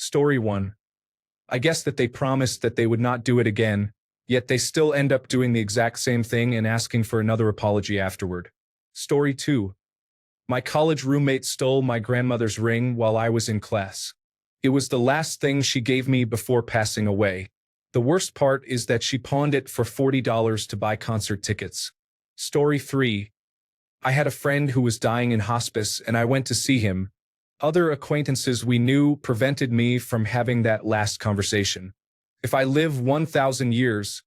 Story 1. I guess that they promised that they would not do it again, yet they still end up doing the exact same thing and asking for another apology afterward. Story 2. My college roommate stole my grandmother's ring while I was in class. It was the last thing she gave me before passing away. The worst part is that she pawned it for $40 to buy concert tickets. Story 3. I had a friend who was dying in hospice and I went to see him. Other acquaintances we knew prevented me from having that last conversation. If I live 1,000 years,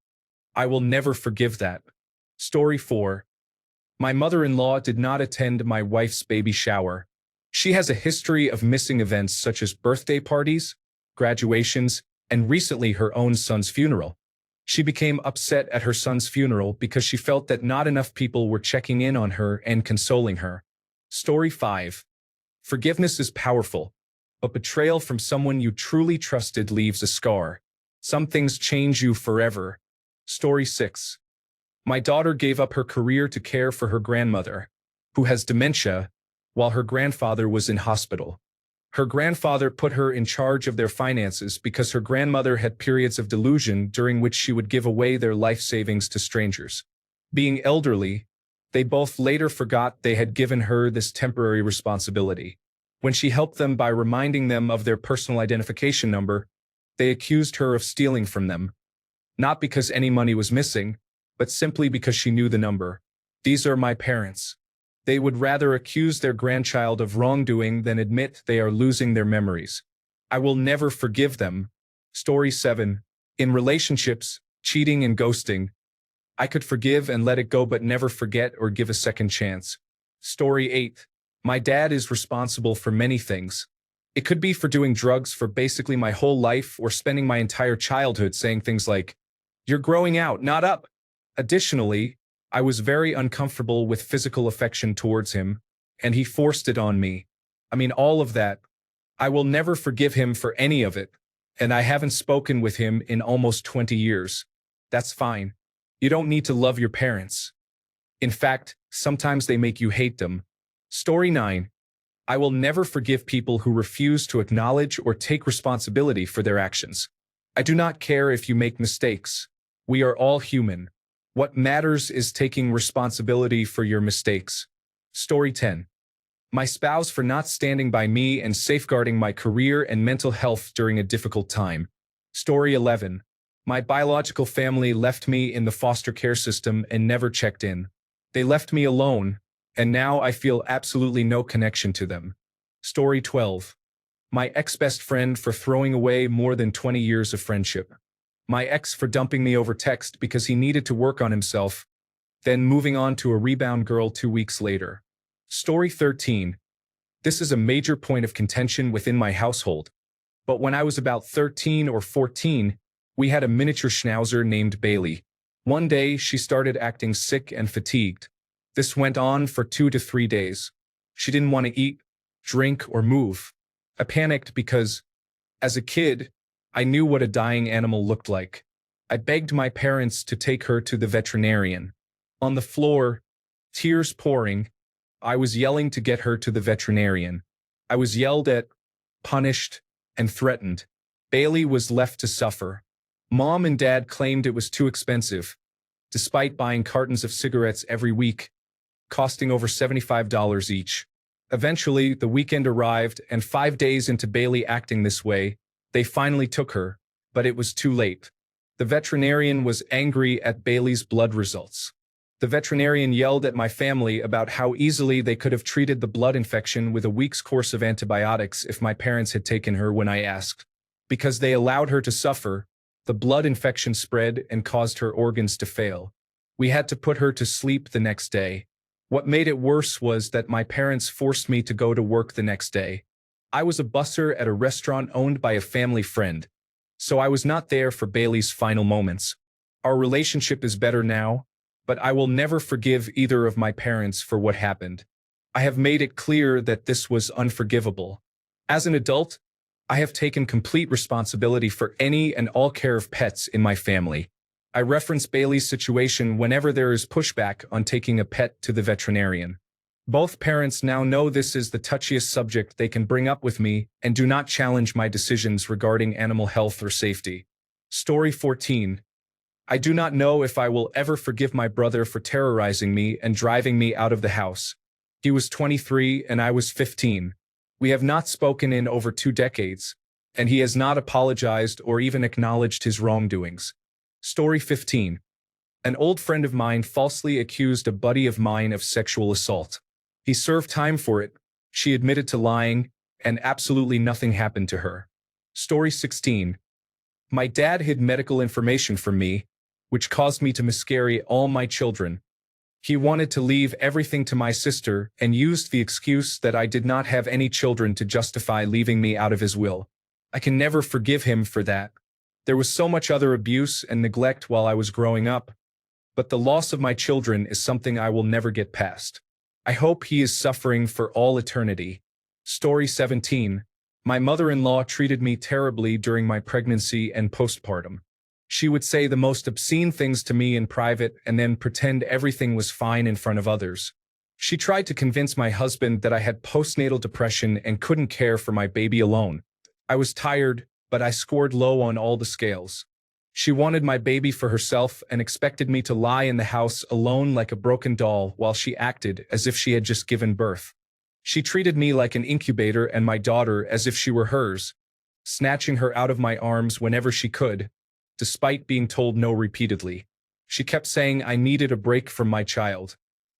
I will never forgive that. Story 4. My mother-in-law did not attend my wife's baby shower. She has a history of missing events such as birthday parties, graduations, and recently her own son's funeral. She became upset at her son's funeral because she felt that not enough people were checking in on her and consoling her. Story 5. Forgiveness is powerful, but betrayal from someone you truly trusted leaves a scar. Some things change you forever. Story 6. My daughter gave up her career to care for her grandmother, who has dementia, while her grandfather was in hospital. Her grandfather put her in charge of their finances because her grandmother had periods of delusion during which she would give away their life savings to strangers. Being elderly, they both later forgot they had given her this temporary responsibility. When she helped them by reminding them of their personal identification number, they accused her of stealing from them. Not because any money was missing, but simply because she knew the number. These are my parents. They would rather accuse their grandchild of wrongdoing than admit they are losing their memories. I will never forgive them. Story 7. In relationships, cheating and ghosting, I could forgive and let it go but never forget or give a second chance. Story 8. My dad is responsible for many things. It could be for doing drugs for basically my whole life or spending my entire childhood saying things like, "You're growing out, not up." Additionally, I was very uncomfortable with physical affection towards him, and he forced it on me. All of that. I will never forgive him for any of it, and I haven't spoken with him in almost 20 years. That's fine. You don't need to love your parents. In fact, sometimes they make you hate them. Story 9. I will never forgive people who refuse to acknowledge or take responsibility for their actions. I do not care if you make mistakes. We are all human. What matters is taking responsibility for your mistakes. Story 10. My spouse for not standing by me and safeguarding my career and mental health during a difficult time. Story 11. My biological family left me in the foster care system and never checked in. They left me alone, and now I feel absolutely no connection to them. Story 12. My ex-best friend for throwing away more than 20 years of friendship. My ex for dumping me over text because he needed to work on himself, then moving on to a rebound girl 2 weeks later. Story 13. This is a major point of contention within my household, but when I was about 13 or 14, we had a miniature schnauzer named Bailey. One day, she started acting sick and fatigued. This went on for 2 to 3 days. She didn't want to eat, drink, or move. I panicked because, as a kid, I knew what a dying animal looked like. I begged my parents to take her to the veterinarian. On the floor, tears pouring, I was yelling to get her to the veterinarian. I was yelled at, punished, and threatened. Bailey was left to suffer. Mom and Dad claimed it was too expensive, despite buying cartons of cigarettes every week, costing over $75 each. Eventually, the weekend arrived, and 5 days into Bailey acting this way, they finally took her, but it was too late. The veterinarian was angry at Bailey's blood results. The veterinarian yelled at my family about how easily they could have treated the blood infection with a week's course of antibiotics if my parents had taken her when I asked. Because they allowed her to suffer, the blood infection spread and caused her organs to fail. We had to put her to sleep the next day. What made it worse was that my parents forced me to go to work the next day. I was a busser at a restaurant owned by a family friend, so I was not there for Bailey's final moments. Our relationship is better now, but I will never forgive either of my parents for what happened. I have made it clear that this was unforgivable. As an adult, I have taken complete responsibility for any and all care of pets in my family. I reference Bailey's situation whenever there is pushback on taking a pet to the veterinarian. Both parents now know this is the touchiest subject they can bring up with me and do not challenge my decisions regarding animal health or safety. Story 14. I do not know if I will ever forgive my brother for terrorizing me and driving me out of the house. He was 23 and I was 15. We have not spoken in over 2 decades, and he has not apologized or even acknowledged his wrongdoings. Story 15. An old friend of mine falsely accused a buddy of mine of sexual assault. He served time for it, she admitted to lying, and absolutely nothing happened to her. Story 16. My dad hid medical information from me, which caused me to miscarry all my children. He wanted to leave everything to my sister and used the excuse that I did not have any children to justify leaving me out of his will. I can never forgive him for that. There was so much other abuse and neglect while I was growing up, but the loss of my children is something I will never get past. I hope he is suffering for all eternity. Story 17. My mother-in-law treated me terribly during my pregnancy and postpartum. She would say the most obscene things to me in private and then pretend everything was fine in front of others. She tried to convince my husband that I had postnatal depression and couldn't care for my baby alone. I was tired, but I scored low on all the scales. She wanted my baby for herself and expected me to lie in the house alone like a broken doll while she acted as if she had just given birth. She treated me like an incubator and my daughter as if she were hers, snatching her out of my arms whenever she could, despite being told no repeatedly. She kept saying I needed a break from my child.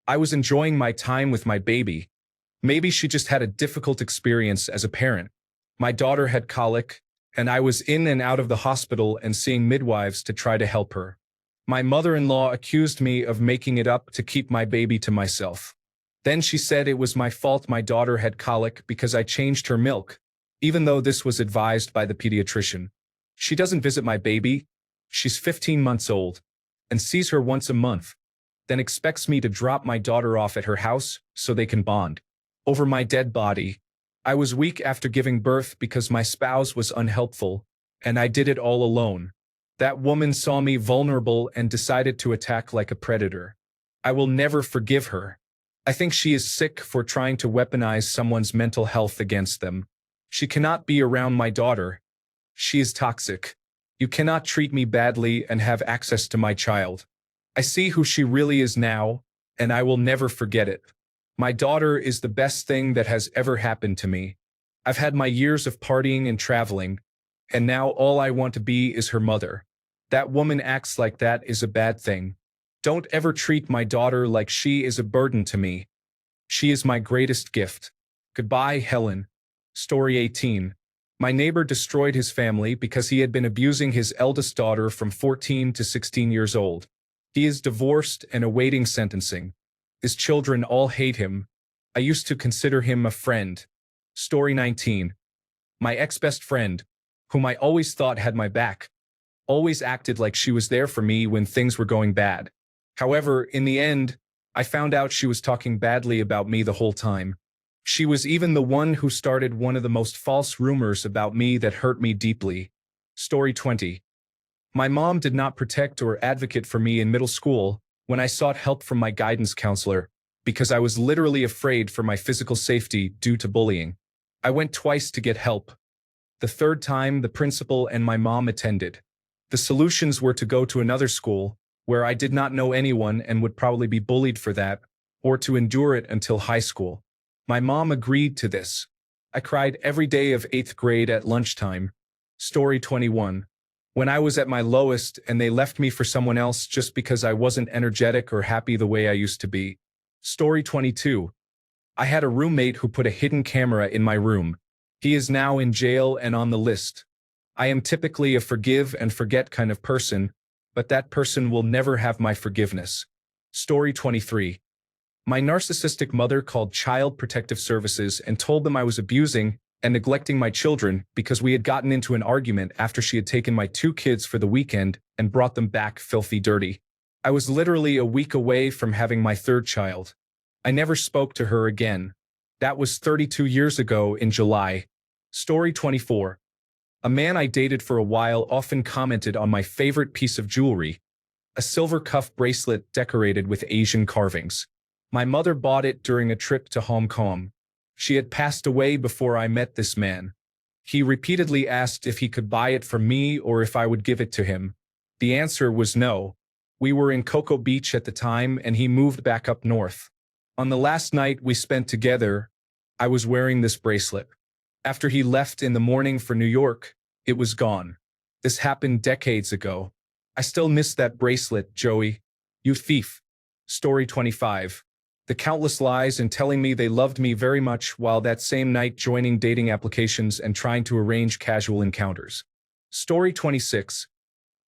I was enjoying my time with my baby. Maybe she just had a difficult experience as a parent. My daughter had colic, and I was in and out of the hospital and seeing midwives to try to help her. My mother-in-law accused me of making it up to keep my baby to myself. Then she said it was my fault my daughter had colic because I changed her milk, even though this was advised by the pediatrician. She doesn't visit my baby. She's 15 months old and sees her once a month, then expects me to drop my daughter off at her house so they can bond. Over my dead body. I was weak after giving birth because my spouse was unhelpful, and I did it all alone. That woman saw me vulnerable and decided to attack like a predator. I will never forgive her. I think she is sick for trying to weaponize someone's mental health against them. She cannot be around my daughter. She is toxic. You cannot treat me badly and have access to my child. I see who she really is now, and I will never forget it. My daughter is the best thing that has ever happened to me. I've had my years of partying and traveling, and now all I want to be is her mother. That woman acts like that is a bad thing. Don't ever treat my daughter like she is a burden to me. She is my greatest gift. Goodbye, Helen. Story 18. My neighbor destroyed his family because he had been abusing his eldest daughter from 14 to 16 years old. He is divorced and awaiting sentencing. His children all hate him. I used to consider him a friend. Story 19. My ex-best friend, whom I always thought had my back, always acted like she was there for me when things were going bad. However, in the end, I found out she was talking badly about me the whole time. She was even the one who started one of the most false rumors about me that hurt me deeply. Story 20. My mom did not protect or advocate for me in middle school when I sought help from my guidance counselor, because I was literally afraid for my physical safety due to bullying. I went twice to get help. The third time, the principal and my mom attended. The solutions were to go to another school, where I did not know anyone and would probably be bullied for that, or to endure it until high school. My mom agreed to this. I cried every day of 8th grade at lunchtime. Story 21. When I was at my lowest and they left me for someone else just because I wasn't energetic or happy the way I used to be. Story 22. I had a roommate who put a hidden camera in my room. He is now in jail and on the list. I am typically a forgive and forget kind of person, but that person will never have my forgiveness. Story 23. My narcissistic mother called Child Protective Services and told them I was abusing and neglecting my children because we had gotten into an argument after she had taken my 2 kids for the weekend and brought them back filthy dirty. I was literally a week away from having my 3rd child. I never spoke to her again. That was 32 years ago in July. Story 24. A man I dated for a while often commented on my favorite piece of jewelry, a silver cuff bracelet decorated with Asian carvings. My mother bought it during a trip to Hong Kong. She had passed away before I met this man. He repeatedly asked if he could buy it for me or if I would give it to him. The answer was no. We were in Cocoa Beach at the time and he moved back up north. On the last night we spent together, I was wearing this bracelet. After he left in the morning for New York, it was gone. This happened decades ago. I still miss that bracelet, Joey. You thief. Story 25. The countless lies and telling me they loved me very much while that same night joining dating applications and trying to arrange casual encounters. Story 26.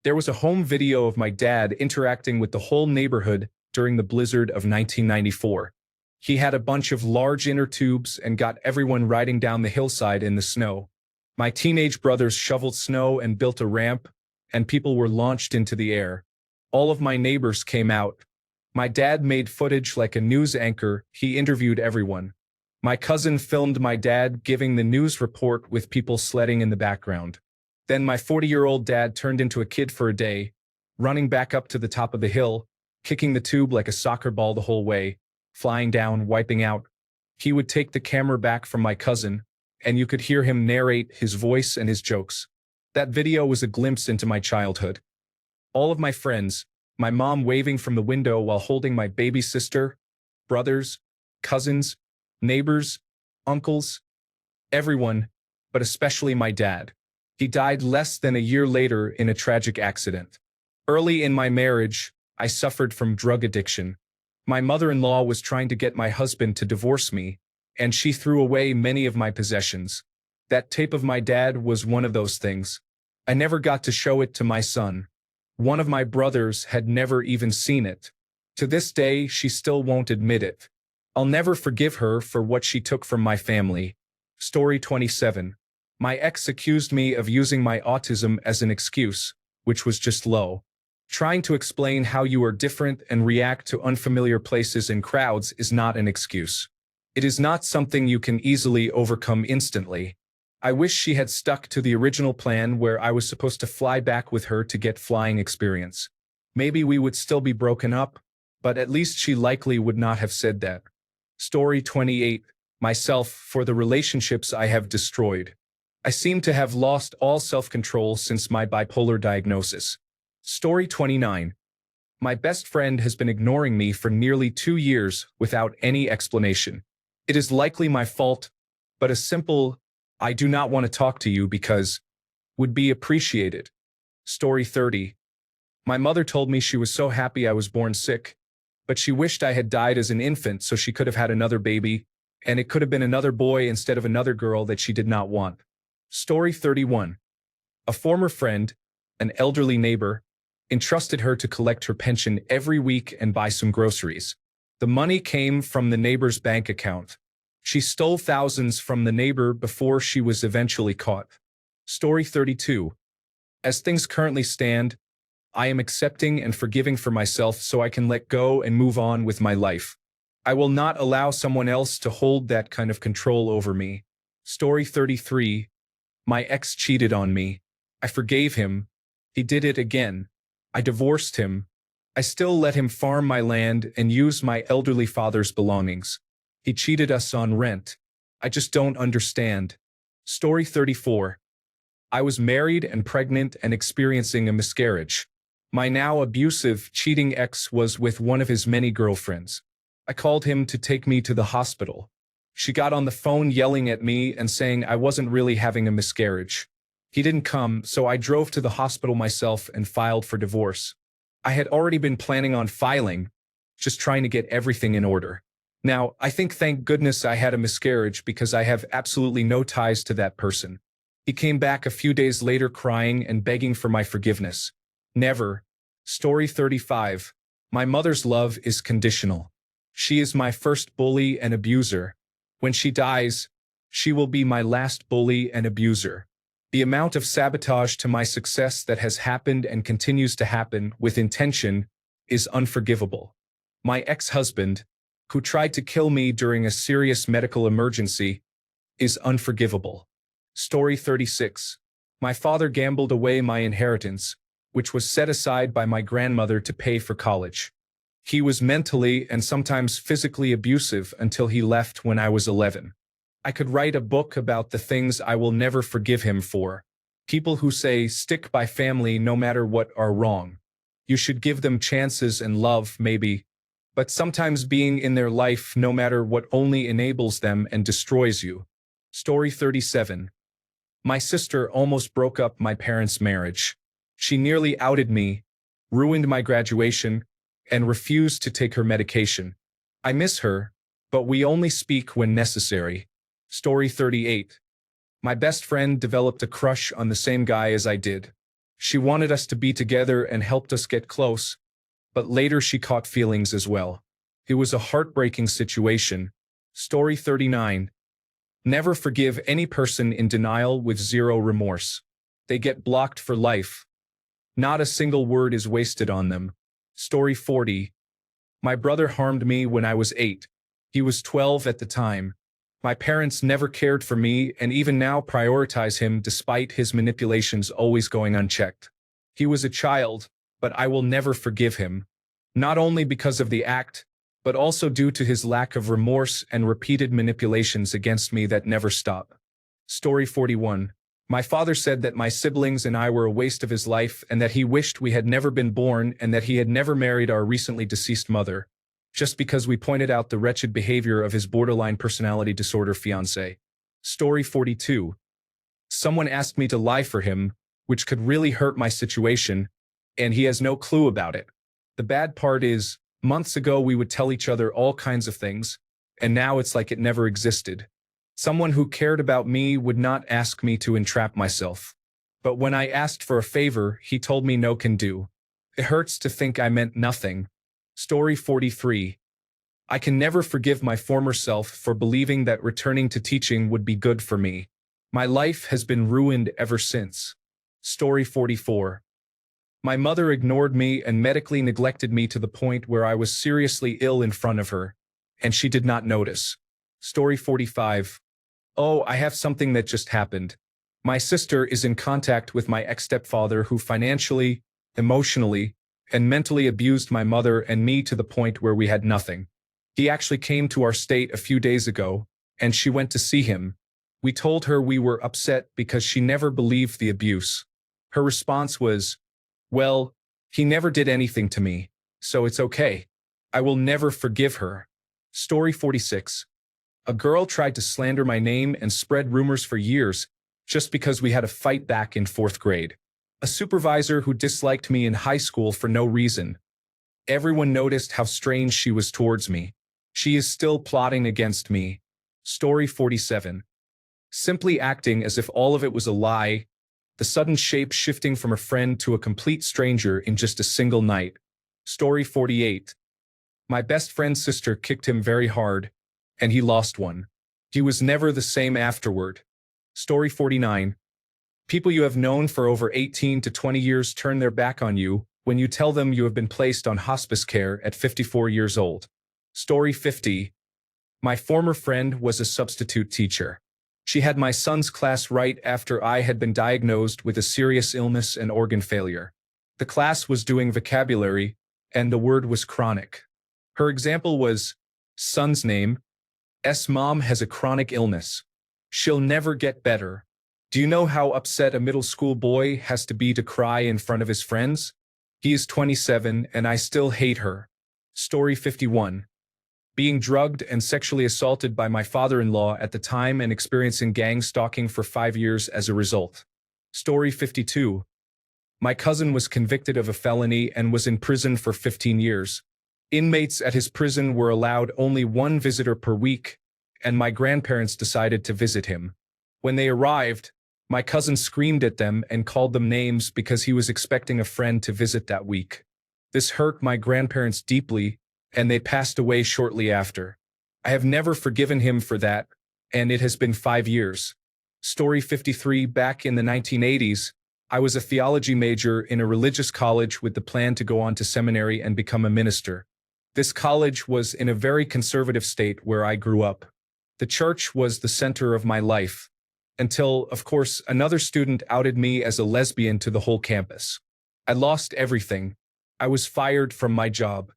There was a home video of my dad interacting with the whole neighborhood during the blizzard of 1994. He had a bunch of large inner tubes and got everyone riding down the hillside in the snow. My teenage brothers shoveled snow and built a ramp, and people were launched into the air. All of my neighbors came out. My dad made footage like a news anchor. He interviewed everyone. My cousin filmed my dad giving the news report with people sledding in the background. Then my 40-year-old dad turned into a kid for a day, running back up to the top of the hill, kicking the tube like a soccer ball the whole way, flying down, wiping out. He would take the camera back from my cousin, and you could hear him narrate his voice and his jokes. That video was a glimpse into my childhood. All of my friends, my mom waving from the window while holding my baby sister, brothers, cousins, neighbors, uncles, everyone, but especially my dad. He died less than a year later in a tragic accident. Early in my marriage, I suffered from drug addiction. My mother-in-law was trying to get my husband to divorce me, and she threw away many of my possessions. That tape of my dad was one of those things. I never got to show it to my son. One of my brothers had never even seen it. To this day, she still won't admit it. I'll never forgive her for what she took from my family. Story 27. My ex accused me of using my autism as an excuse, which was just low. Trying to explain how you are different and react to unfamiliar places and crowds is not an excuse. It is not something you can easily overcome instantly. I wish she had stuck to the original plan where I was supposed to fly back with her to get flying experience. Maybe we would still be broken up, but at least she likely would not have said that. Story 28. Myself for the relationships I have destroyed. I seem to have lost all self-control since my bipolar diagnosis. Story 29. My best friend has been ignoring me for nearly 2 years without any explanation. It is likely my fault, but a simple, "I do not want to talk to you because," would be appreciated. Story 30. My mother told me she was so happy I was born sick, but she wished I had died as an infant so she could have had another baby, and it could have been another boy instead of another girl that she did not want. Story 31. A former friend, an elderly neighbor, entrusted her to collect her pension every week and buy some groceries. The money came from the neighbor's bank account. She stole thousands from the neighbor before she was eventually caught. Story 32. As things currently stand, I am accepting and forgiving for myself so I can let go and move on with my life. I will not allow someone else to hold that kind of control over me. Story 33. My ex cheated on me. I forgave him. He did it again. I divorced him. I still let him farm my land and use my elderly father's belongings. He cheated us on rent. I just don't understand. Story 34. I was married and pregnant and experiencing a miscarriage. My now abusive, cheating ex was with one of his many girlfriends. I called him to take me to the hospital. She got on the phone yelling at me and saying I wasn't really having a miscarriage. He didn't come, so I drove to the hospital myself and filed for divorce. I had already been planning on filing, just trying to get everything in order. Now, I think thank goodness I had a miscarriage because I have absolutely no ties to that person. He came back a few days later crying and begging for my forgiveness. Never. Story 35. My mother's love is conditional. She is my first bully and abuser. When she dies, she will be my last bully and abuser. The amount of sabotage to my success that has happened and continues to happen with intention is unforgivable. My ex-husband, who tried to kill me during a serious medical emergency, is unforgivable. Story 36. My father gambled away my inheritance, which was set aside by my grandmother to pay for college. He was mentally and sometimes physically abusive until he left when I was 11. I could write a book about the things I will never forgive him for. People who say, stick by family no matter what, are wrong. You should give them chances and love, maybe. But sometimes being in their life no matter what only enables them and destroys you. Story 37. My sister almost broke up my parents' marriage. She nearly outed me, ruined my graduation, and refused to take her medication. I miss her, but we only speak when necessary. Story 38. My best friend developed a crush on the same guy as I did. She wanted us to be together and helped us get close, but later she caught feelings as well. It was a heartbreaking situation. Story 39. Never forgive any person in denial with zero remorse. They get blocked for life. Not a single word is wasted on them. Story 40. My brother harmed me when I was 8. He was 12 at the time. My parents never cared for me and even now prioritize him despite his manipulations always going unchecked. He was a child, but I will never forgive him. Not only because of the act, but also due to his lack of remorse and repeated manipulations against me that never stop. Story 41. My father said that my siblings and I were a waste of his life and that he wished we had never been born and that he had never married our recently deceased mother, just because we pointed out the wretched behavior of his borderline personality disorder fiancé. Story 42. Someone asked me to lie for him, which could really hurt my situation, and he has no clue about it. The bad part is, months ago we would tell each other all kinds of things, and now it's like it never existed. Someone who cared about me would not ask me to entrap myself. But when I asked for a favor, he told me no can do. It hurts to think I meant nothing. Story 43. I can never forgive my former self for believing that returning to teaching would be good for me. My life has been ruined ever since. Story 44. My mother ignored me and medically neglected me to the point where I was seriously ill in front of her, and she did not notice. Story 45. Oh, I have something that just happened. My sister is in contact with my ex-stepfather who financially, emotionally, and mentally abused my mother and me to the point where we had nothing. He actually came to our state a few days ago, and she went to see him. We told her we were upset because she never believed the abuse. Her response was, well, he never did anything to me, so it's okay. I will never forgive her. Story 46. A girl tried to slander my name and spread rumors for years just because we had a fight back in 4th grade. A supervisor who disliked me in high school for no reason. Everyone noticed how strange she was towards me. She is still plotting against me. Story 47. Simply acting as if all of it was a lie, the sudden shape shifting from a friend to a complete stranger in just a single night. Story 48. My best friend's sister kicked him very hard, and he lost one. He was never the same afterward. Story 49. People you have known for over 18 to 20 years turn their back on you when you tell them you have been placed on hospice care at 54 years old. Story 50. My former friend was a substitute teacher. She had my son's class right after I had been diagnosed with a serious illness and organ failure. The class was doing vocabulary, and the word was chronic. Her example was, son's name, mom has a chronic illness. She'll never get better. Do you know how upset a middle school boy has to be to cry in front of his friends? He is 27 and I still hate her. Story 51. Being drugged and sexually assaulted by my father-in-law at the time and experiencing gang stalking for 5 years as a result. Story 52. My cousin was convicted of a felony and was in prison for 15 years. Inmates at his prison were allowed only one visitor per week, and my grandparents decided to visit him. When they arrived, my cousin screamed at them and called them names because he was expecting a friend to visit that week. This hurt my grandparents deeply, and they passed away shortly after. I have never forgiven him for that, and it has been 5 years. Story 53. Back in the 1980s, I was a theology major in a religious college with the plan to go on to seminary and become a minister. This college was in a very conservative state where I grew up. The church was the center of my life, until, of course, another student outed me as a lesbian to the whole campus. I lost everything. I was fired from my job.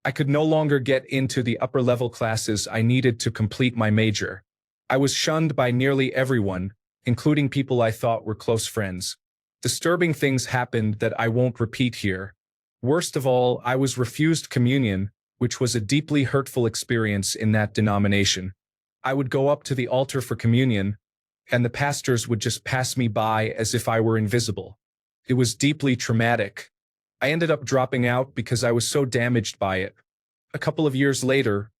I could no longer get into the upper-level classes I needed to complete my major. I was shunned by nearly everyone, including people I thought were close friends. Disturbing things happened that I won't repeat here. Worst of all, I was refused communion, which was a deeply hurtful experience in that denomination. I would go up to the altar for communion, and the pastors would just pass me by as if I were invisible. It was deeply traumatic. I ended up dropping out because I was so damaged by it. A couple of years later,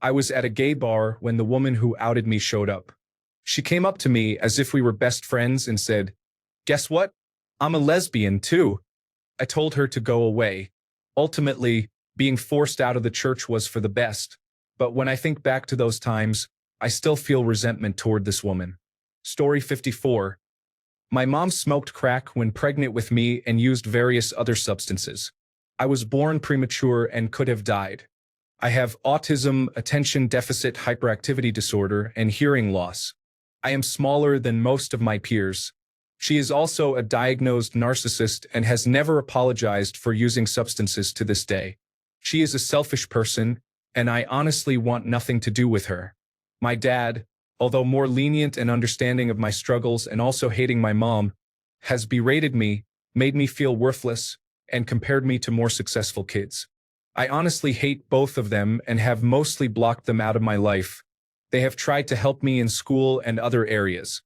I was at a gay bar when the woman who outed me showed up. She came up to me as if we were best friends and said, "Guess what? I'm a lesbian too." I told her to go away. Ultimately, being forced out of the church was for the best. But when I think back to those times, I still feel resentment toward this woman. Story 54. My mom smoked crack when pregnant with me and used various other substances. I was born premature and could have died. I have autism, attention deficit hyperactivity disorder, and hearing loss. I am smaller than most of my peers. She is also a diagnosed narcissist and has never apologized for using substances to this day. She is a selfish person, and I honestly want nothing to do with her. My dad, although more lenient and understanding of my struggles and also hating my mom, has berated me, made me feel worthless, and compared me to more successful kids. I honestly hate both of them and have mostly blocked them out of my life. They have tried to help me in school and other areas.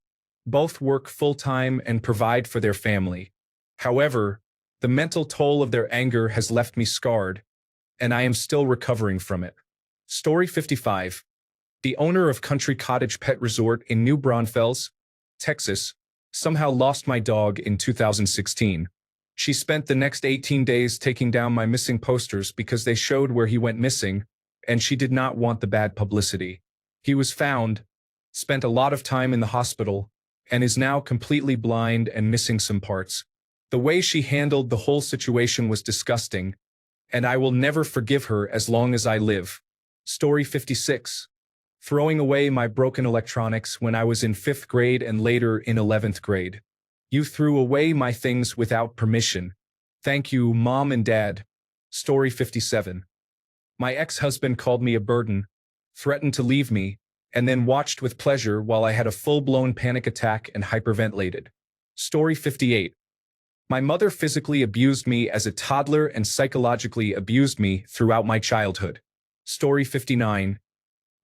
Both work full-time and provide for their family. However, the mental toll of their anger has left me scarred, and I am still recovering from it. Story 55. The owner of Country Cottage Pet Resort in New Braunfels, Texas, somehow lost my dog in 2016. She spent the next 18 days taking down my missing posters because they showed where he went missing, and she did not want the bad publicity. He was found, spent a lot of time in the hospital, and is now completely blind and missing some parts. The way she handled the whole situation was disgusting, and I will never forgive her as long as I live. Story 56. Throwing away my broken electronics when I was in 5th grade and later in 11th grade. You threw away my things without permission. Thank you, Mom and Dad. Story 57. My ex-husband called me a burden, threatened to leave me, and then watched with pleasure while I had a full-blown panic attack and hyperventilated. Story 58. My mother physically abused me as a toddler and psychologically abused me throughout my childhood. Story 59.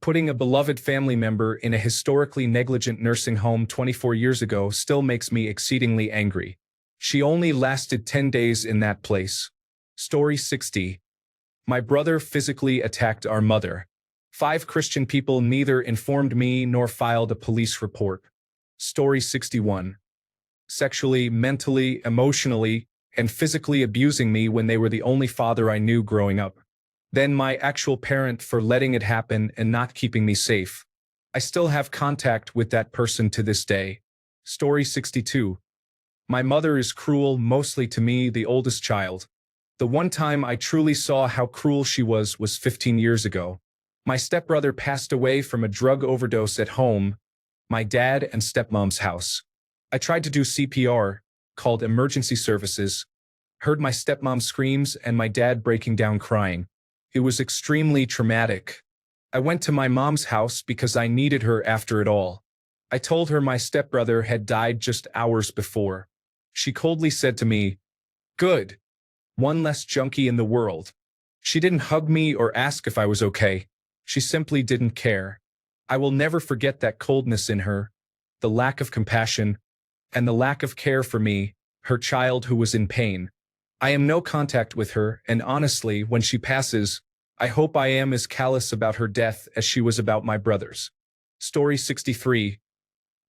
Putting a beloved family member in a historically negligent nursing home 24 years ago still makes me exceedingly angry. She only lasted 10 days in that place. Story 60. My brother physically attacked our mother. 5 Christian people neither informed me nor filed a police report. Story 61. Sexually, mentally, emotionally, and physically abusing me when they were the only father I knew growing up. Then my actual parent for letting it happen and not keeping me safe. I still have contact with that person to this day. Story 62. My mother is cruel, mostly to me, the oldest child. The one time I truly saw how cruel she was 15 years ago. My stepbrother passed away from a drug overdose at home, my dad and stepmom's house. I tried to do CPR, called emergency services, heard my stepmom screams and my dad breaking down crying. It was extremely traumatic. I went to my mom's house because I needed her after it all. I told her my stepbrother had died just hours before. She coldly said to me, "Good. One less junkie in the world." She didn't hug me or ask if I was okay. She simply didn't care. I will never forget that coldness in her, the lack of compassion, and the lack of care for me, her child who was in pain. I am no contact with her, and honestly, when she passes, I hope I am as callous about her death as she was about my brother's. Story 63.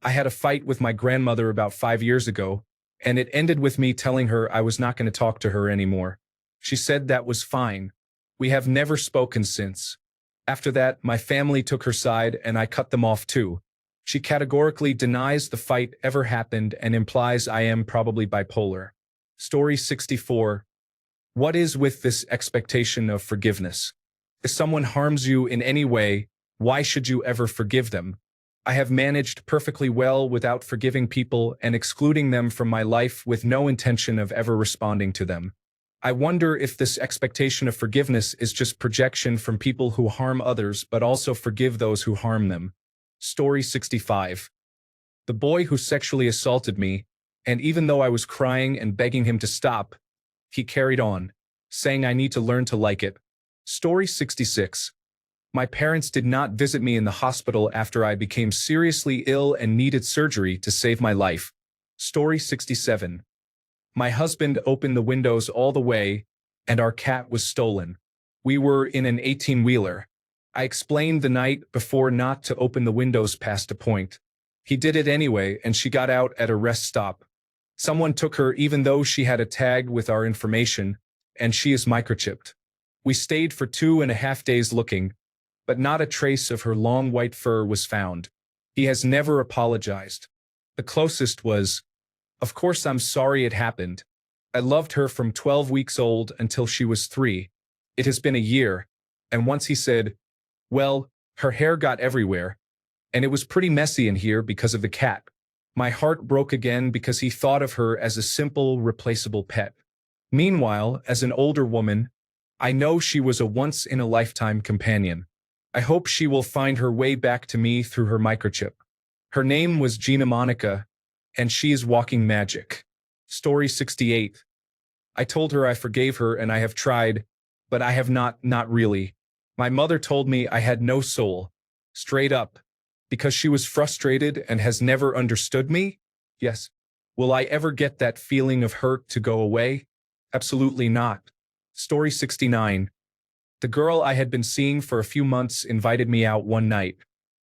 I had a fight with my grandmother about 5 years ago, and it ended with me telling her I was not going to talk to her anymore. She said that was fine. We have never spoken since. After that, my family took her side and I cut them off too. She categorically denies the fight ever happened and implies I am probably bipolar. Story 64. What is with this expectation of forgiveness? If someone harms you in any way, why should you ever forgive them? I have managed perfectly well without forgiving people and excluding them from my life with no intention of ever responding to them. I wonder if this expectation of forgiveness is just projection from people who harm others but also forgive those who harm them. Story 65. The boy who sexually assaulted me, and even though I was crying and begging him to stop, he carried on, saying I need to learn to like it. Story 66. My parents did not visit me in the hospital after I became seriously ill and needed surgery to save my life. Story 67. My husband opened the windows all the way, and our cat was stolen. We were in an 18-wheeler. I explained the night before not to open the windows past a point. He did it anyway, and she got out at a rest stop. Someone took her even though she had a tag with our information, and she is microchipped. We stayed for 2.5 days looking, but not a trace of her long white fur was found. He has never apologized. The closest was, "Of course I'm sorry it happened. I loved her from 12 weeks old until she was 3. It has been a year." And once he said, "Well, her hair got everywhere, and it was pretty messy in here because of the cat." My heart broke again because he thought of her as a simple, replaceable pet. Meanwhile, as an older woman, I know she was a once-in-a-lifetime companion. I hope she will find her way back to me through her microchip. Her name was Gina Monica, and she is walking magic. Story 68. I told her I forgave her and I have tried, but I have not really. My mother told me I had no soul. Straight up. Because she was frustrated and has never understood me? Yes. Will I ever get that feeling of hurt to go away? Absolutely not. Story 69. The girl I had been seeing for a few months invited me out one night.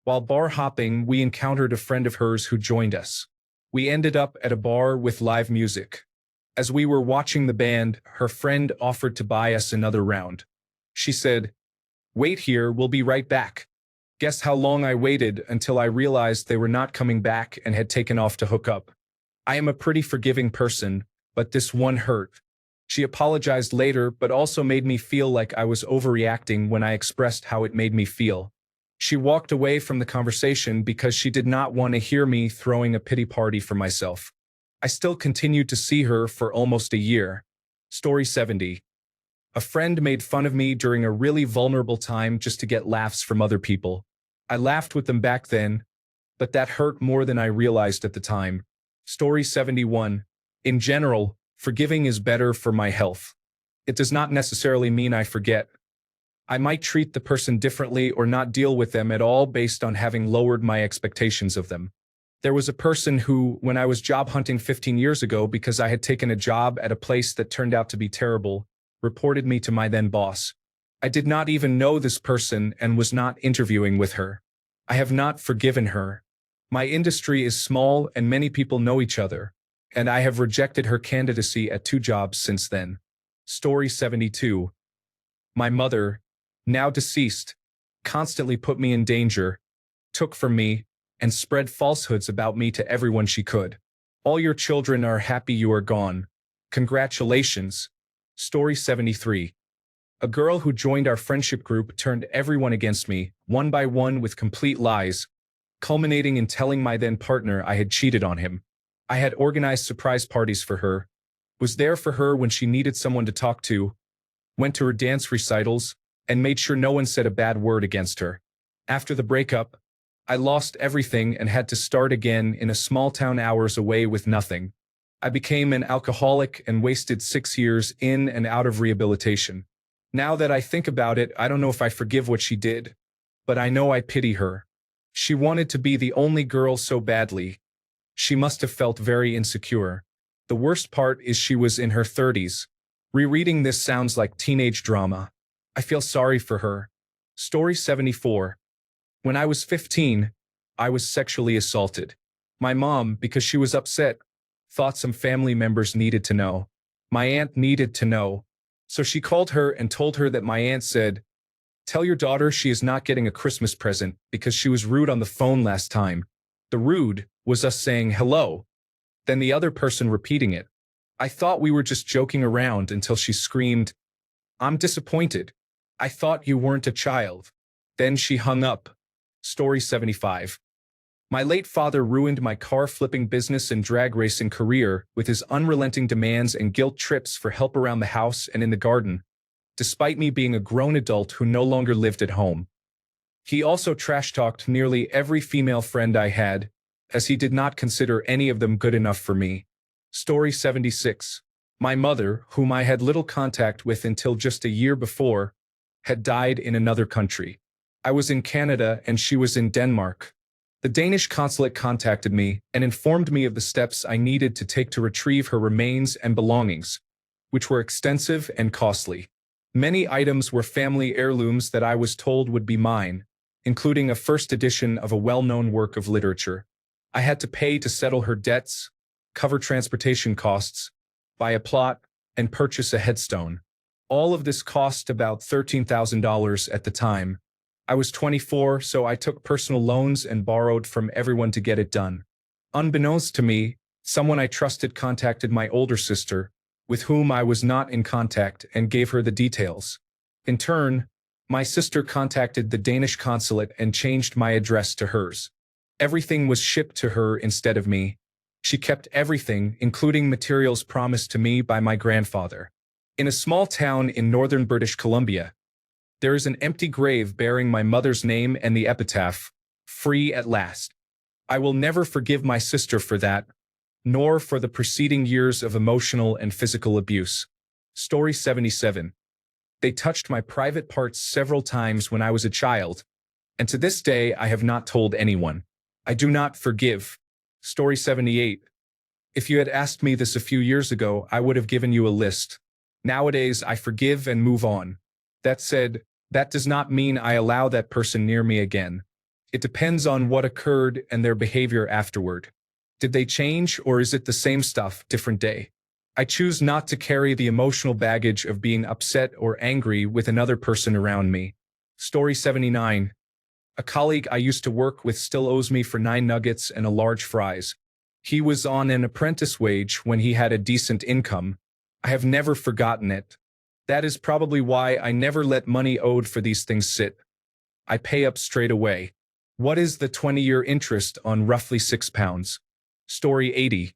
While bar hopping, we encountered a friend of hers who joined us. We ended up at a bar with live music. As we were watching the band, her friend offered to buy us another round. She said, "Wait here, we'll be right back." Guess how long I waited until I realized they were not coming back and had taken off to hook up. I am a pretty forgiving person, but this one hurt. She apologized later, but also made me feel like I was overreacting when I expressed how it made me feel. She walked away from the conversation because she did not want to hear me throwing a pity party for myself. I still continued to see her for almost a year. Story 70. A friend made fun of me during a really vulnerable time just to get laughs from other people. I laughed with them back then, but that hurt more than I realized at the time. Story 71. In general, forgiving is better for my health. It does not necessarily mean I forget. I might treat the person differently or not deal with them at all based on having lowered my expectations of them. There was a person who, when I was job hunting 15 years ago because I had taken a job at a place that turned out to be terrible, reported me to my then boss. I did not even know this person and was not interviewing with her. I have not forgiven her. My industry is small and many people know each other, and I have rejected her candidacy at 2 jobs since then. Story 72. My mother, now deceased, constantly put me in danger, took from me, and spread falsehoods about me to everyone she could. All your children are happy you are gone. Congratulations. Story 73. A girl who joined our friendship group turned everyone against me, one by one with complete lies, culminating in telling my then partner I had cheated on him. I had organized surprise parties for her, was there for her when she needed someone to talk to, went to her dance recitals, and made sure no one said a bad word against her. After the breakup, I lost everything and had to start again in a small town hours away with nothing. I became an alcoholic and wasted 6 years in and out of rehabilitation. Now that I think about it, I don't know if I forgive what she did, but I know I pity her. She wanted to be the only girl so badly. She must have felt very insecure. The worst part is she was in her 30s. Rereading this sounds like teenage drama. I feel sorry for her. Story 74. When I was 15, I was sexually assaulted. My mom, because she was upset, thought some family members needed to know. My aunt needed to know. So she called her and told her that my aunt said, "Tell your daughter she is not getting a Christmas present because she was rude on the phone last time." The rude was us saying hello, then the other person repeating it. I thought we were just joking around until she screamed, "I'm disappointed. I thought you weren't a child." Then she hung up. Story 75. My late father ruined my car-flipping business and drag racing career with his unrelenting demands and guilt trips for help around the house and in the garden, despite me being a grown adult who no longer lived at home. He also trash-talked nearly every female friend I had, as he did not consider any of them good enough for me. Story 76. My mother, whom I had little contact with until just a year before, had died in another country. I was in Canada and she was in Denmark. The Danish consulate contacted me and informed me of the steps I needed to take to retrieve her remains and belongings, which were extensive and costly. Many items were family heirlooms that I was told would be mine, including a first edition of a well-known work of literature. I had to pay to settle her debts, cover transportation costs, buy a plot, and purchase a headstone. All of this cost about $13,000 at the time. I was 24, so I took personal loans and borrowed from everyone to get it done. Unbeknownst to me, someone I trusted contacted my older sister, with whom I was not in contact, and gave her the details. In turn, my sister contacted the Danish consulate and changed my address to hers. Everything was shipped to her instead of me. She kept everything, including materials promised to me by my grandfather. In a small town in northern British Columbia, there is an empty grave bearing my mother's name and the epitaph, "Free at last." I will never forgive my sister for that, nor for the preceding years of emotional and physical abuse. Story 77. They touched my private parts several times when I was a child, and to this day I have not told anyone. I do not forgive. Story 78. If you had asked me this a few years ago, I would have given you a list. Nowadays, I forgive and move on. That said, that does not mean I allow that person near me again. It depends on what occurred and their behavior afterward. Did they change, or is it the same stuff, different day? I choose not to carry the emotional baggage of being upset or angry with another person around me. Story 79. A colleague I used to work with still owes me for 9 nuggets and a large fries. He was on an apprentice wage when he had a decent income. I have never forgotten it. That is probably why I never let money owed for these things sit. I pay up straight away. What is the 20-year interest on roughly £6? Story 80.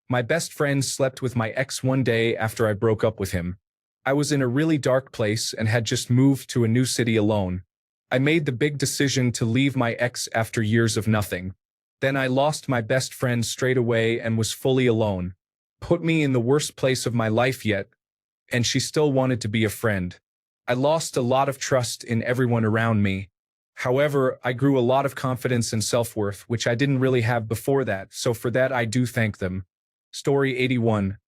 My best friend slept with my ex one day after I broke up with him. I was in a really dark place and had just moved to a new city alone. I made the big decision to leave my ex after years of nothing. Then I lost my best friend straight away and was fully alone. Put me in the worst place of my life yet, and she still wanted to be a friend. I lost a lot of trust in everyone around me. However, I grew a lot of confidence and self-worth, which I didn't really have before that, so for that I do thank them. Story 81.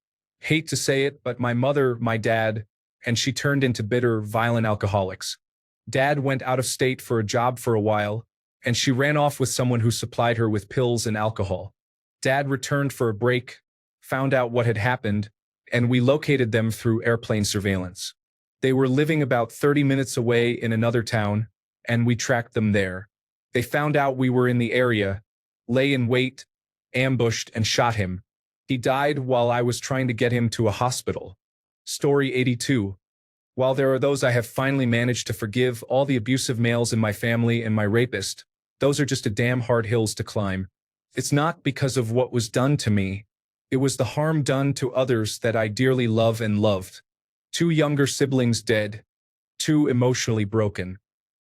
Hate to say it, but my mother, my dad, and she turned into bitter, violent alcoholics. Dad went out of state for a job for a while, and she ran off with someone who supplied her with pills and alcohol. Dad returned for a break, found out what had happened, and we located them through airplane surveillance. They were living about 30 minutes away in another town, and we tracked them there. They found out we were in the area, lay in wait, ambushed, and shot him. He died while I was trying to get him to a hospital. Story 82. While there are those I have finally managed to forgive, all the abusive males in my family and my rapist, those are just a damn hard hills to climb. It's not because of what was done to me. It was the harm done to others that I dearly love and loved. 2 younger siblings dead. 2 emotionally broken.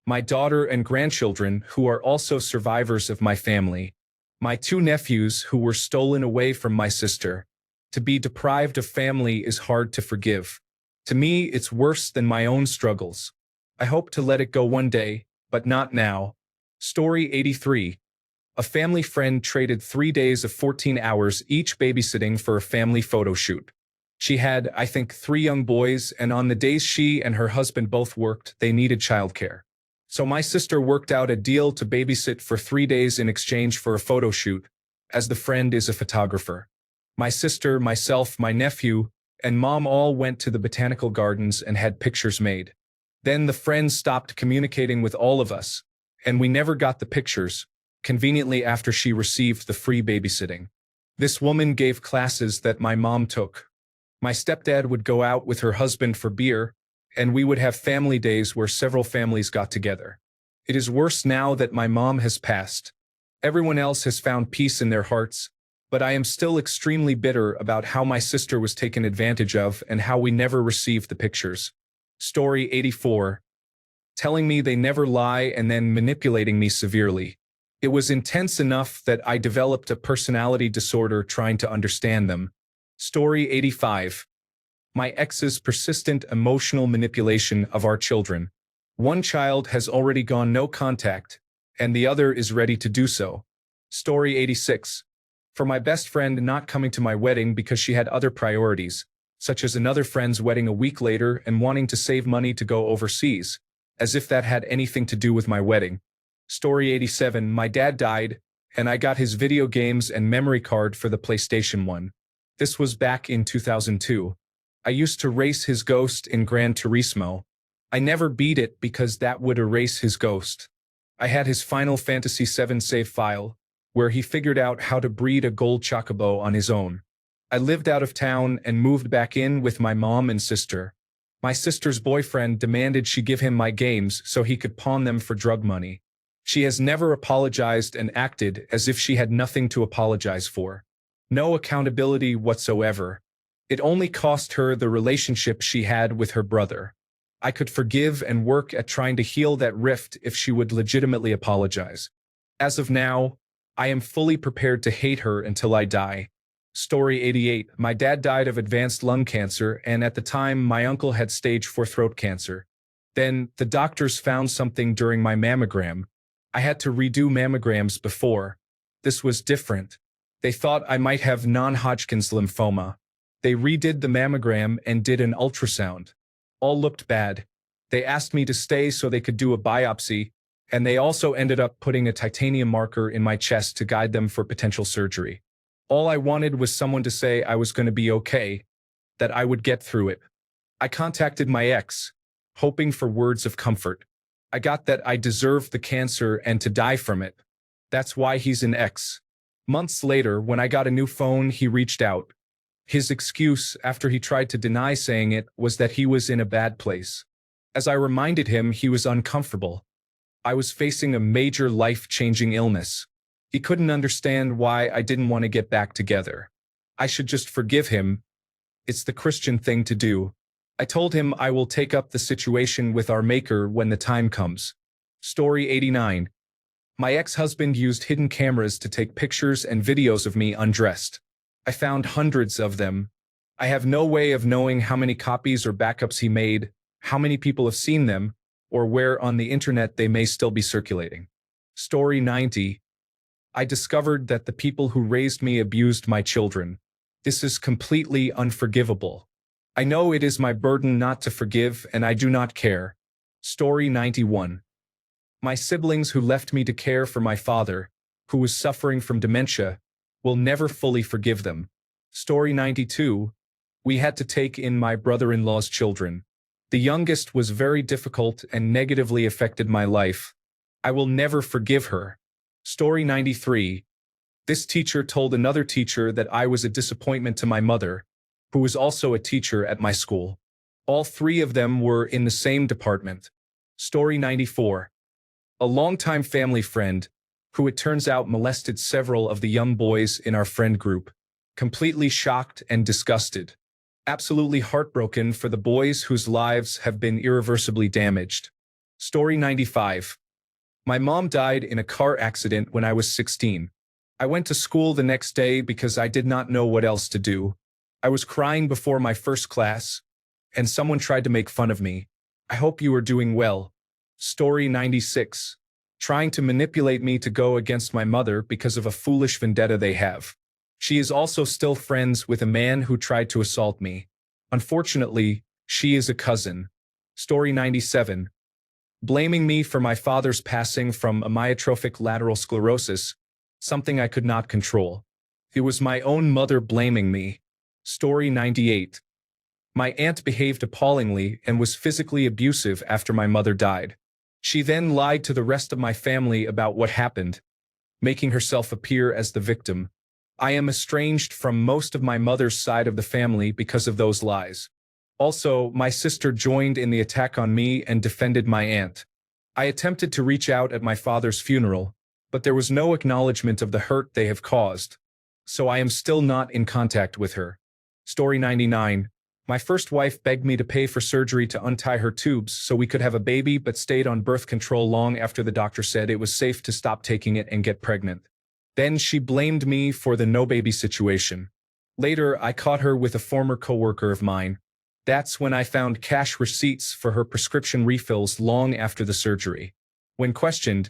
My daughter and grandchildren who are also survivors of my family. My 2 nephews who were stolen away from my sister. To be deprived of family is hard to forgive. To me, it's worse than my own struggles. I hope to let it go one day, but not now. Story 83. A family friend traded 3 days of 14 hours each babysitting for a family photo shoot. She had, I think, 3 young boys, and on the days she and her husband both worked, they needed childcare. So my sister worked out a deal to babysit for 3 days in exchange for a photo shoot, as the friend is a photographer. My sister, myself, my nephew, and mom all went to the botanical gardens and had pictures made. Then the friend stopped communicating with all of us, and we never got the pictures, conveniently after she received the free babysitting. This woman gave classes that my mom took. My stepdad would go out with her husband for beer, and we would have family days where several families got together. It is worse now that my mom has passed. Everyone else has found peace in their hearts, but I am still extremely bitter about how my sister was taken advantage of and how we never received the pictures. Story 84. Telling me they never lie and then manipulating me severely. It was intense enough that I developed a personality disorder trying to understand them. Story 85. My ex's persistent emotional manipulation of our children. One child has already gone no contact, and the other is ready to do so. Story 86. For my best friend not coming to my wedding because she had other priorities, such as another friend's wedding a week later and wanting to save money to go overseas, as if that had anything to do with my wedding. Story 87. My dad died, and I got his video games and memory card for the PlayStation 1. This was back in 2002. I used to race his ghost in Gran Turismo. I never beat it because that would erase his ghost. I had his Final Fantasy VII save file, where he figured out how to breed a gold chocobo on his own. I lived out of town and moved back in with my mom and sister. My sister's boyfriend demanded she give him my games so he could pawn them for drug money. She has never apologized and acted as if she had nothing to apologize for. No accountability whatsoever. It only cost her the relationship she had with her brother. I could forgive and work at trying to heal that rift if she would legitimately apologize. As of now, I am fully prepared to hate her until I die. Story 88. My dad died of advanced lung cancer, and at the time, my uncle had stage 4 throat cancer. Then, the doctors found something during my mammogram. I had to redo mammograms before. This was different. They thought I might have non-Hodgkin's lymphoma. They redid the mammogram and did an ultrasound. All looked bad. They asked me to stay so they could do a biopsy, and they also ended up putting a titanium marker in my chest to guide them for potential surgery. All I wanted was someone to say I was going to be okay, that I would get through it. I contacted my ex, hoping for words of comfort. I got that I deserved the cancer and to die from it. That's why he's an ex. Months later, when I got a new phone, he reached out. His excuse, after he tried to deny saying it, was that he was in a bad place. As I reminded him, he was uncomfortable. I was facing a major life-changing illness. He couldn't understand why I didn't want to get back together. I should just forgive him. It's the Christian thing to do. I told him I will take up the situation with our Maker when the time comes. Story 89. My ex-husband used hidden cameras to take pictures and videos of me undressed. I found hundreds of them. I have no way of knowing how many copies or backups he made, how many people have seen them, or where on the internet they may still be circulating. Story 90. I discovered that the people who raised me abused my children. This is completely unforgivable. I know it is my burden not to forgive, and I do not care. Story 91. My siblings who left me to care for my father, who was suffering from dementia, will never fully forgive them. Story 92. We had to take in my brother-in-law's children. The youngest was very difficult and negatively affected my life. I will never forgive her. Story 93. This teacher told another teacher that I was a disappointment to my mother, who was also a teacher at my school. All three of them were in the same department. Story 94. A longtime family friend, who it turns out molested several of the young boys in our friend group, completely shocked and disgusted. Absolutely heartbroken for the boys whose lives have been irreversibly damaged. Story 95. My mom died in a car accident when I was 16. I went to school the next day because I did not know what else to do. I was crying before my first class, and someone tried to make fun of me. I hope you are doing well. Story 96. Trying to manipulate me to go against my mother because of a foolish vendetta they have. She is also still friends with a man who tried to assault me. Unfortunately, she is a cousin. Story 97. Blaming me for my father's passing from amyotrophic lateral sclerosis, something I could not control. It was my own mother blaming me. Story 98. My aunt behaved appallingly and was physically abusive after my mother died. She then lied to the rest of my family about what happened, making herself appear as the victim. I am estranged from most of my mother's side of the family because of those lies. Also, my sister joined in the attack on me and defended my aunt. I attempted to reach out at my father's funeral, but there was no acknowledgement of the hurt they have caused. So I am still not in contact with her. Story 99. My first wife begged me to pay for surgery to untie her tubes so we could have a baby, but stayed on birth control long after the doctor said it was safe to stop taking it and get pregnant. Then she blamed me for the no baby situation. Later, I caught her with a former coworker of mine. That's when I found cash receipts for her prescription refills long after the surgery. When questioned,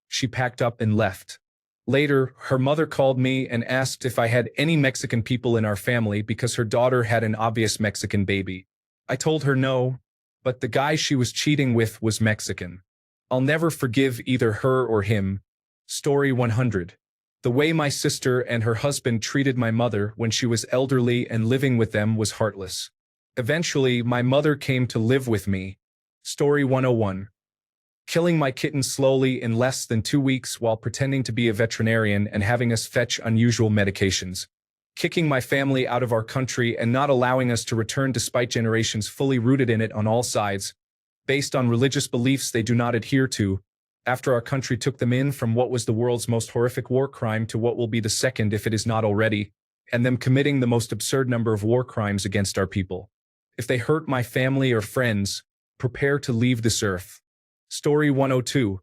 she packed up and left. Later, her mother called me and asked if I had any Mexican people in our family because her daughter had an obvious Mexican baby. I told her no, but the guy she was cheating with was Mexican. I'll never forgive either her or him. Story 100. The way my sister and her husband treated my mother when she was elderly and living with them was heartless. Eventually, my mother came to live with me. Story 101. Killing my kitten slowly in less than 2 weeks while pretending to be a veterinarian and having us fetch unusual medications. Kicking my family out of our country and not allowing us to return despite generations fully rooted in it on all sides, based on religious beliefs they do not adhere to, after our country took them in from what was the world's most horrific war crime to what will be the second if it is not already, and them committing the most absurd number of war crimes against our people. If they hurt my family or friends, prepare to leave this earth. Story 102.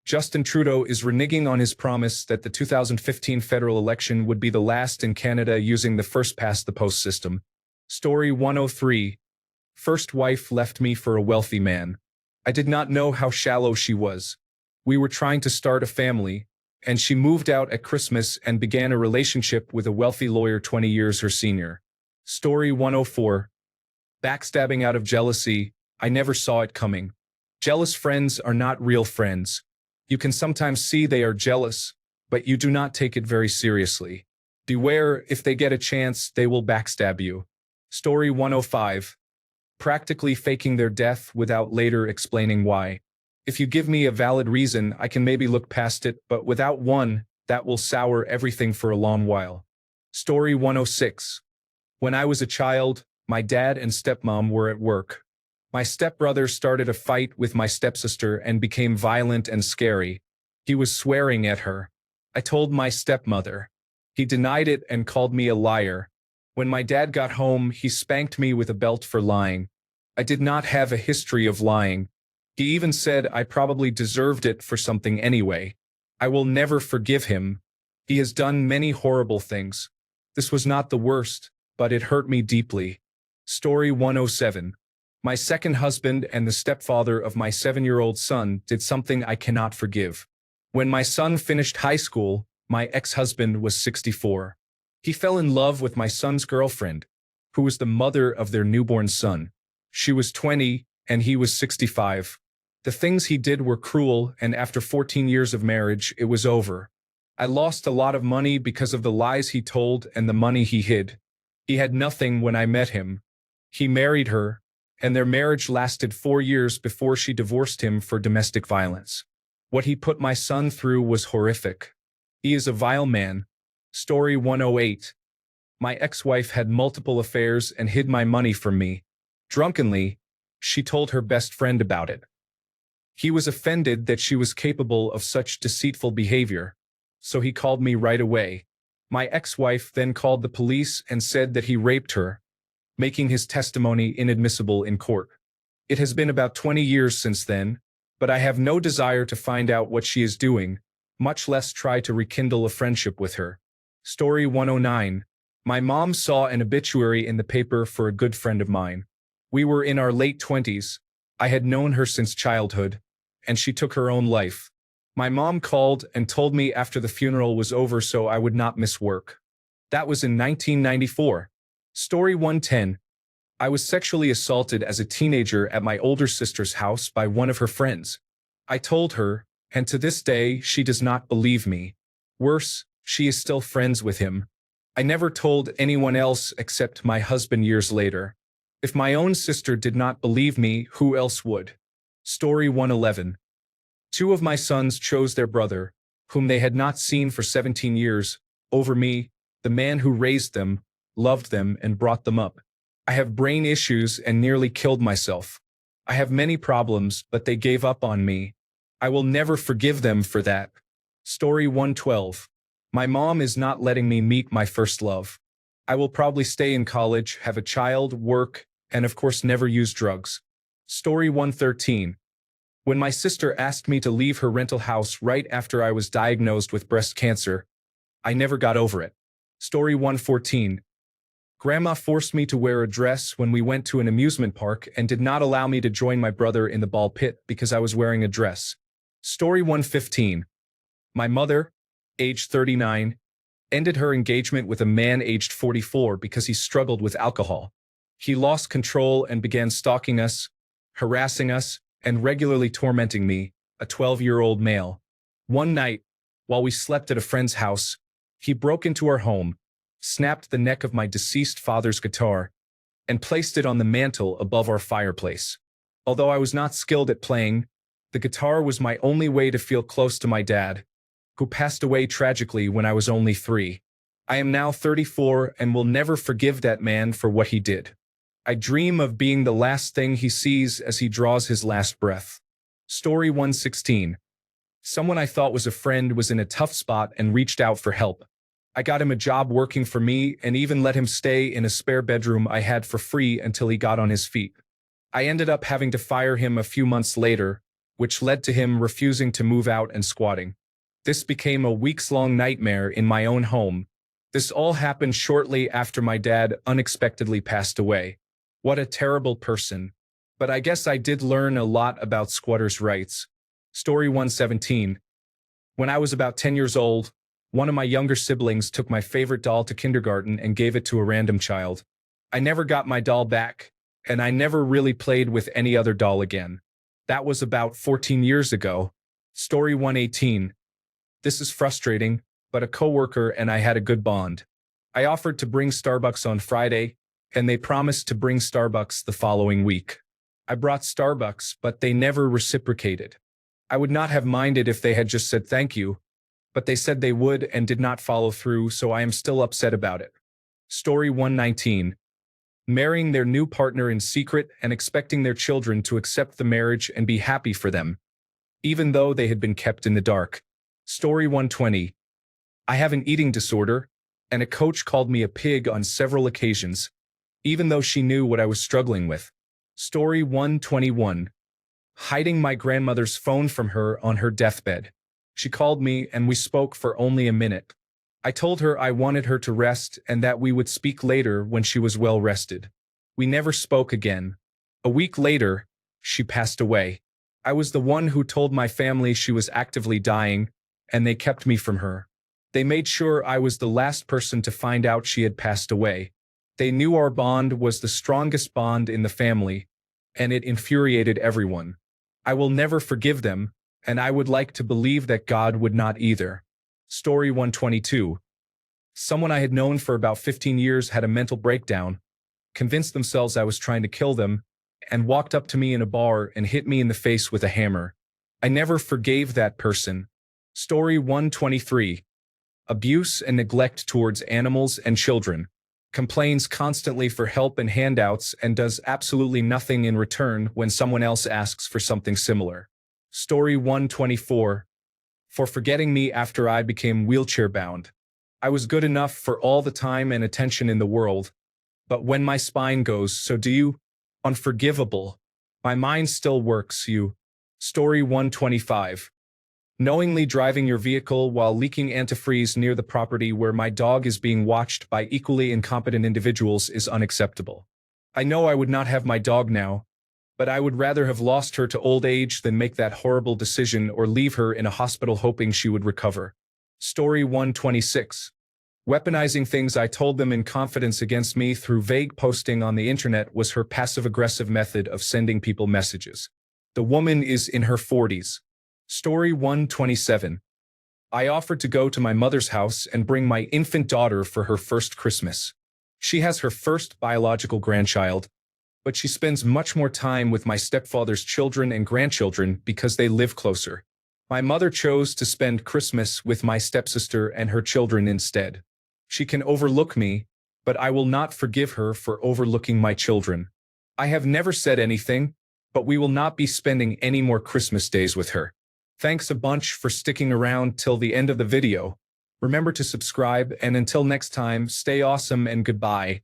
Justin Trudeau is reneging on his promise that the 2015 federal election would be the last in Canada using the first-past-the-post system. Story 103. First wife left me for a wealthy man. I did not know how shallow she was. We were trying to start a family, and she moved out at Christmas and began a relationship with a wealthy lawyer 20 years her senior. Story 104. Backstabbing out of jealousy. I never saw it coming. Jealous friends are not real friends. You can sometimes see they are jealous, but you do not take it very seriously. Beware, if they get a chance, they will backstab you. Story 105. Practically faking their death without later explaining why. If you give me a valid reason, I can maybe look past it, but without one, that will sour everything for a long while. Story 106. When I was a child, my dad and stepmom were at work. My stepbrother started a fight with my stepsister and became violent and scary. He was swearing at her. I told my stepmother. He denied it and called me a liar. When my dad got home, he spanked me with a belt for lying. I did not have a history of lying. He even said I probably deserved it for something anyway. I will never forgive him. He has done many horrible things. This was not the worst, but it hurt me deeply. Story 107. My second husband and the stepfather of my 7-year-old son did something I cannot forgive. When my son finished high school, my ex-husband was 64. He fell in love with my son's girlfriend, who was the mother of their newborn son. She was 20, and he was 65. The things he did were cruel, and after 14 years of marriage, it was over. I lost a lot of money because of the lies he told and the money he hid. He had nothing when I met him. He married her, and their marriage lasted 4 years before she divorced him for domestic violence. What he put my son through was horrific. He is a vile man. Story 108. My ex-wife had multiple affairs and hid my money from me. Drunkenly, she told her best friend about it. He was offended that she was capable of such deceitful behavior, so he called me right away. My ex-wife then called the police and said that he raped her, making his testimony inadmissible in court. It has been about 20 years since then, but I have no desire to find out what she is doing, much less try to rekindle a friendship with her. Story 109. My mom saw an obituary in the paper for a good friend of mine. We were in our late 20s. I had known her since childhood, and she took her own life. My mom called and told me after the funeral was over so I would not miss work. That was in 1994. Story 110. I was sexually assaulted as a teenager at my older sister's house by one of her friends. I told her, and to this day she does not believe me. Worse, she is still friends with him. I never told anyone else except my husband years later. If my own sister did not believe me, who else would? Story 111. 2 of my sons chose their brother, whom they had not seen for 17 years, over me, the man who raised them, loved them, and brought them up. I have brain issues and nearly killed myself. I have many problems, but they gave up on me. I will never forgive them for that. Story 112. My mom is not letting me meet my first love. I will probably stay in college, have a child, work, and of course never use drugs. Story 113. When my sister asked me to leave her rental house right after I was diagnosed with breast cancer, I never got over it. Story 114. Grandma forced me to wear a dress when we went to an amusement park and did not allow me to join my brother in the ball pit because I was wearing a dress. Story 115. My mother, age 39, ended her engagement with a man aged 44 because he struggled with alcohol. He lost control and began stalking us, harassing us, and regularly tormenting me, a 12-year-old male. One night, while we slept at a friend's house, he broke into our home, snapped the neck of my deceased father's guitar, and placed it on the mantel above our fireplace. Although I was not skilled at playing, the guitar was my only way to feel close to my dad, who passed away tragically when I was only 3. I am now 34 and will never forgive that man for what he did. I dream of being the last thing he sees as he draws his last breath. Story 116. Someone I thought was a friend was in a tough spot and reached out for help. I got him a job working for me and even let him stay in a spare bedroom I had for free until he got on his feet. I ended up having to fire him a few months later, which led to him refusing to move out and squatting. This became a weeks-long nightmare in my own home. This all happened shortly after my dad unexpectedly passed away. What a terrible person. But I guess I did learn a lot about squatters' rights. Story 117. When I was about 10 years old, one of my younger siblings took my favorite doll to kindergarten and gave it to a random child. I never got my doll back, and I never really played with any other doll again. That was about 14 years ago. Story 118. This is frustrating, but a coworker and I had a good bond. I offered to bring Starbucks on Friday, and they promised to bring Starbucks the following week. I brought Starbucks, but they never reciprocated. I would not have minded if they had just said thank you, but they said they would and did not follow through, so I am still upset about it. Story 119. Marrying their new partner in secret and expecting their children to accept the marriage and be happy for them, even though they had been kept in the dark. Story 120. I have an eating disorder, and a coach called me a pig on several occasions, even though she knew what I was struggling with. Story 121. Hiding my grandmother's phone from her on her deathbed. She called me and we spoke for only a minute. I told her I wanted her to rest and that we would speak later when she was well rested. We never spoke again. A week later, she passed away. I was the one who told my family she was actively dying, and they kept me from her. They made sure I was the last person to find out she had passed away. They knew our bond was the strongest bond in the family, and it infuriated everyone. I will never forgive them, and I would like to believe that God would not either. Story 122. Someone I had known for about 15 years had a mental breakdown, convinced themselves I was trying to kill them, and walked up to me in a bar and hit me in the face with a hammer. I never forgave that person. Story 123. Abuse and neglect towards animals and children. Complains constantly for help and handouts and does absolutely nothing in return when someone else asks for something similar. Story 124. For forgetting me after I became wheelchair-bound. I was good enough for all the time and attention in the world, but when my spine goes, so do you. Unforgivable. My mind still works, you. Story 125. Knowingly driving your vehicle while leaking antifreeze near the property where my dog is being watched by equally incompetent individuals is unacceptable. I know I would not have my dog now, but I would rather have lost her to old age than make that horrible decision or leave her in a hospital hoping she would recover. Story 126. Weaponizing things I told them in confidence against me through vague posting on the internet was her passive-aggressive method of sending people messages. The woman is in her 40s. Story 127. I offered to go to my mother's house and bring my infant daughter for her first Christmas. She has her first biological grandchild, but she spends much more time with my stepfather's children and grandchildren because they live closer. My mother chose to spend Christmas with my stepsister and her children instead. She can overlook me, but I will not forgive her for overlooking my children. I have never said anything, but we will not be spending any more Christmas days with her. Thanks a bunch for sticking around till the end of the video. Remember to subscribe, and until next time, stay awesome and goodbye.